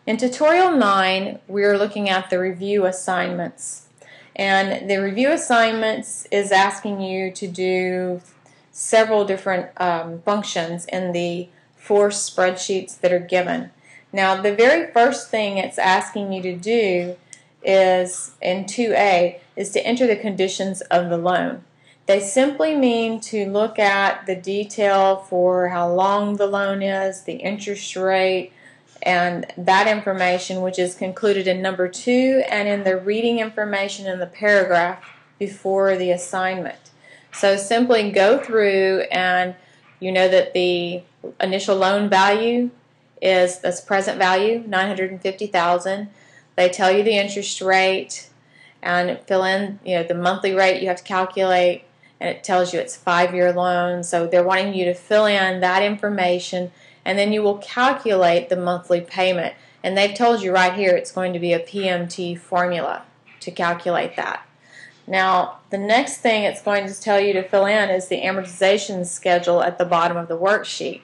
In tutorial 9, we're looking at the review assignments. And the review assignments is asking you to do several different functions in the 4 spreadsheets that are given. Now, the very first thing it's asking you to do is, in 2A, is to enter the conditions of the loan. They simply mean to look at the detail for how long the loan is, the interest rate, and that information, which is concluded in number 2 and in the reading information in the paragraph before the assignment. So simply go through, and you know that the initial loan value is this present value, $950,000. They tell you the interest rate and fill in, the monthly rate you have to calculate, and it tells you it's a 5-year loan. So they're wanting you to fill in that information, and then you will calculate the monthly payment. And they've told you right here it's going to be a PMT formula to calculate that. Now, the next thing it's going to tell you to fill in is the amortization schedule at the bottom of the worksheet.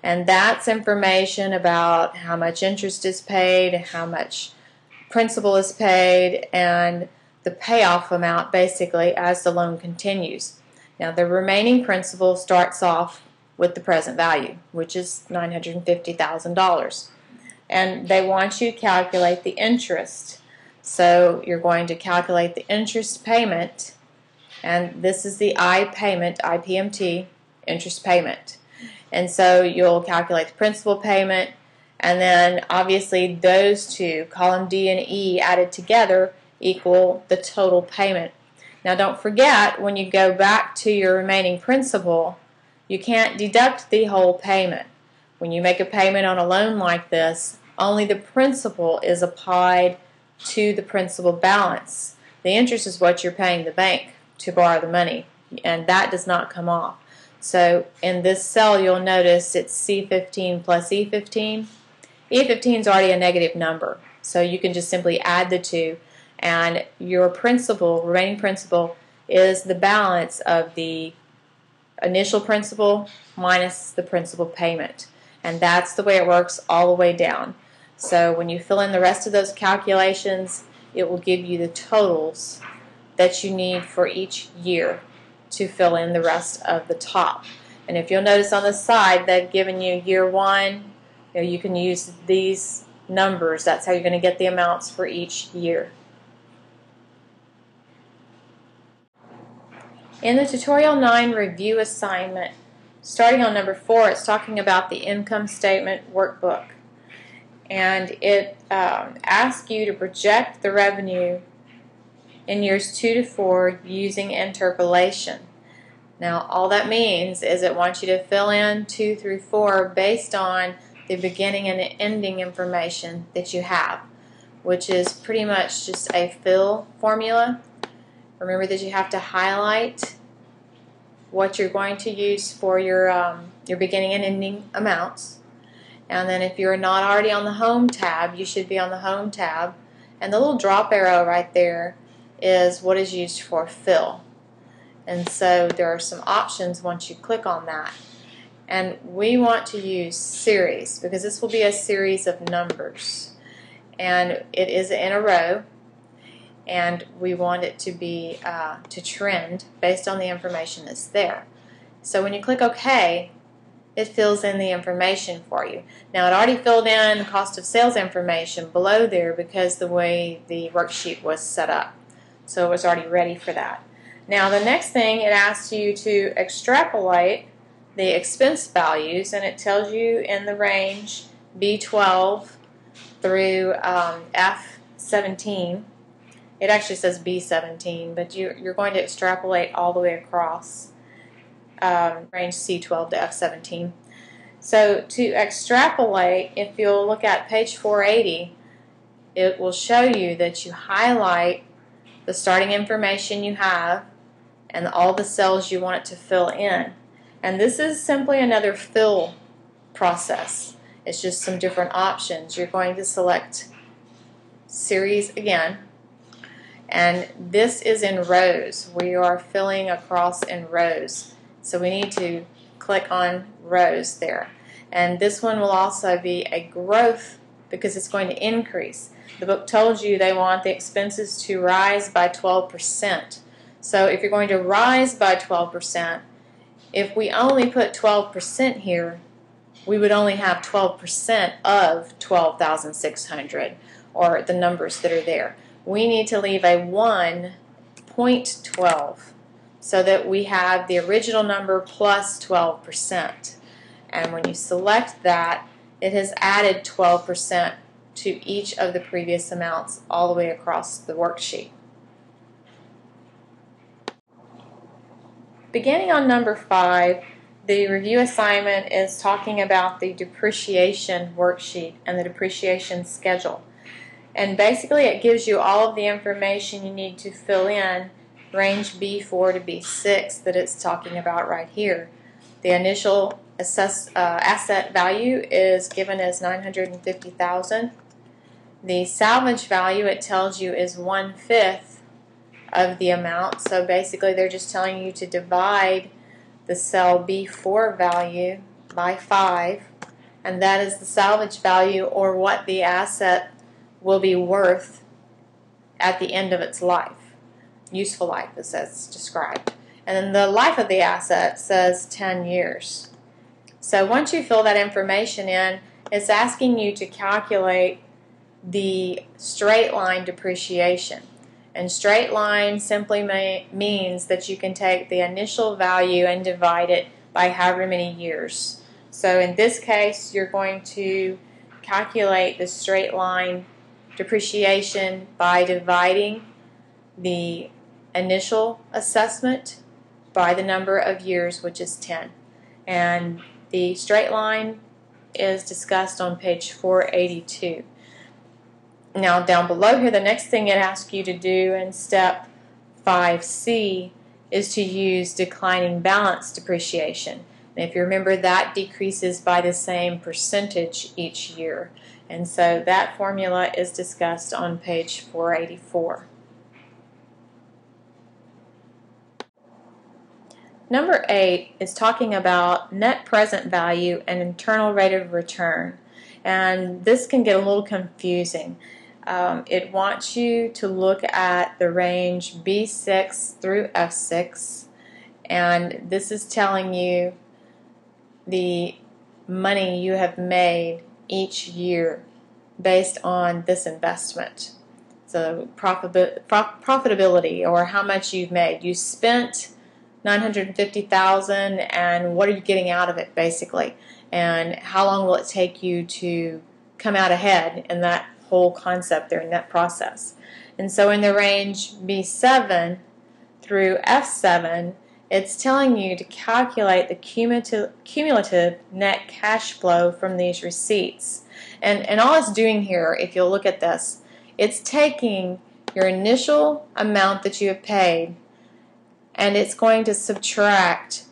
And that's information about how much interest is paid, how much principal is paid, and the payoff amount basically as the loan continues. Now, the remaining principal starts off with the present value, which is $950,000. And they want you to calculate the interest. So you're going to calculate the interest payment, and this is the I payment, IPMT, interest payment. And so you'll calculate the principal payment, and then obviously those two, column D and E, added together equal the total payment. Now don't forget, when you go back to your remaining principal, you can't deduct the whole payment. When you make a payment on a loan like this, only the principal is applied to the principal balance. The interest is what you're paying the bank to borrow the money, and that does not come off. So in this cell you'll notice it's C15 plus E15. E15 is already a negative number, so you can just simply add the two, and your principal, remaining principal, is the balance of the initial principal minus the principal payment. And that's the way it works all the way down. So when you fill in the rest of those calculations, it will give you the totals that you need for each year to fill in the rest of the top. And if you'll notice on the side, they've given you year 1. You can use these numbers. That's how you're going to get the amounts for each year. In the Tutorial 9 review assignment, starting on number 4, it's talking about the income statement workbook. And it asks you to project the revenue in years 2 to 4 using interpolation. Now, all that means is it wants you to fill in 2 through 4 based on the beginning and ending information that you have, which is pretty much just a fill formula. Remember that you have to highlight what you're going to use for your beginning and ending amounts. And then if you're not already on the Home tab, you should be on the Home tab. And the little drop arrow right there is what is used for fill. And so there are some options once you click on that. And we want to use series because this will be a series of numbers. And it is in a row. And we want it to be to trend based on the information that's there. So when you click OK, it fills in the information for you. Now, it already filled in cost of sales information below there because the way the worksheet was set up. So it was already ready for that. Now, the next thing, it asks you to extrapolate the expense values, and it tells you in the range B12 through F17. It actually says B17, but you're going to extrapolate all the way across range C12 to F17. So to extrapolate, if you'll look at page 480, it will show you that you highlight the starting information you have and all the cells you want it to fill in. And this is simply another fill process. It's just some different options. You're going to select series again, and this is in rows. We are filling across in rows. So we need to click on rows there. And this one will also be a growth because it's going to increase. The book told you they want the expenses to rise by 12%. So if you're going to rise by 12%, if we only put 12% here, we would only have 12% of 12,600, or the numbers that are there. We need to leave a 1.12 so that we have the original number plus 12%. And when you select that, it has added 12% to each of the previous amounts all the way across the worksheet. Beginning on number 5, the review assignment is talking about the depreciation worksheet and the depreciation schedule. And basically it gives you all of the information you need to fill in range B4 to B6 that it's talking about right here. The initial asset value is given as $950,000. The salvage value, it tells you, is 1/5 of the amount. So basically they're just telling you to divide the cell B4 value by 5, and that is the salvage value, or what the asset will be worth at the end of its life. Useful life, as that's described. And then the life of the asset says 10 years. So once you fill that information in, it's asking you to calculate the straight line depreciation. And straight line simply means that you can take the initial value and divide it by however many years. So in this case, you're going to calculate the straight line depreciation by dividing the initial assessment by the number of years, which is 10. And the straight line is discussed on page 482. Now down below here, the next thing it asks you to do in step 5C is to use declining balance depreciation. And if you remember, that decreases by the same percentage each year. And so that formula is discussed on page 484. Number 8 is talking about net present value and internal rate of return. And this can get a little confusing. It wants you to look at the range B6 through F6, and this is telling you the money you have made each year based on this investment. So profitability, or how much you've made. You spent $950,000, and what are you getting out of it, basically? And how long will it take you to come out ahead in that whole concept there in that process? And so in the range B7 through F7, it's telling you to calculate the cumulative net cash flow from these receipts. And all it's doing here, if you'll look at this, it's taking your initial amount that you have paid, and it's going to subtract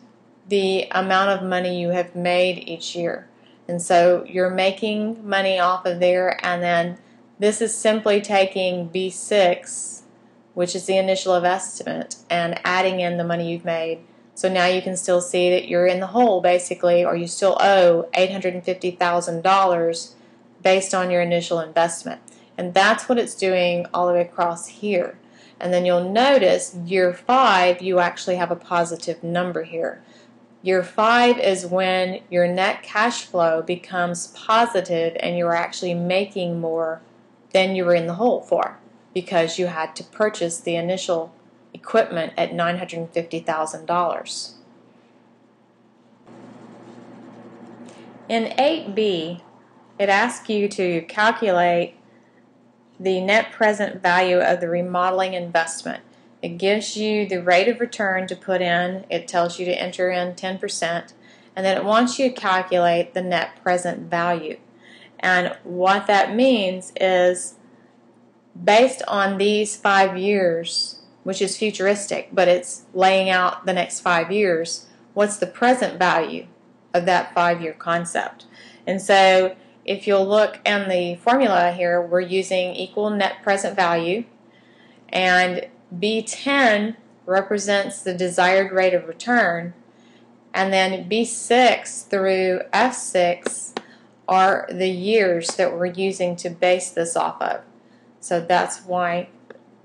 the amount of money you have made each year. And so you're making money off of there, and then this is simply taking B6, which is the initial estimate, and adding in the money you've made. So now you can still see that you're in the hole, basically, or you still owe $850,000 based on your initial investment. And that's what it's doing all the way across here. And then you'll notice year 5, you actually have a positive number here. Year 5 is when your net cash flow becomes positive and you are actually making more than you were in the hole for, because you had to purchase the initial equipment at $950,000. In 8B, it asks you to calculate the net present value of the remodeling investment. It gives you the rate of return to put in. It tells you to enter in 10%, and then it wants you to calculate the net present value. And what that means is, based on these 5 years, which is futuristic, but it's laying out the next 5 years, what's the present value of that 5-year concept? And so if you'll look in the formula here, we're using equal net present value, and B10 represents the desired rate of return, and then B6 through F6 are the years that we're using to base this off of. So that's why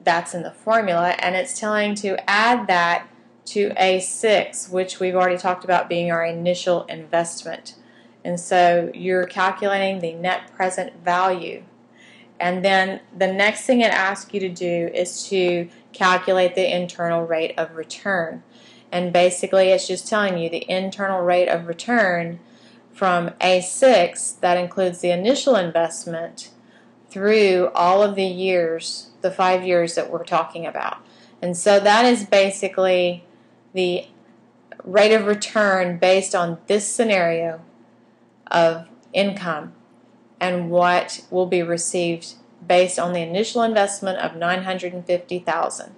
that's in the formula, and it's telling to add that to A6, which we've already talked about being our initial investment. And so you're calculating the net present value. And then the next thing it asks you to do is to calculate the internal rate of return. And basically it's just telling you the internal rate of return from A6, that includes the initial investment, through all of the years, the 5 years that we're talking about. And so that is basically the rate of return based on this scenario of income and what will be received based on the initial investment of $950,000.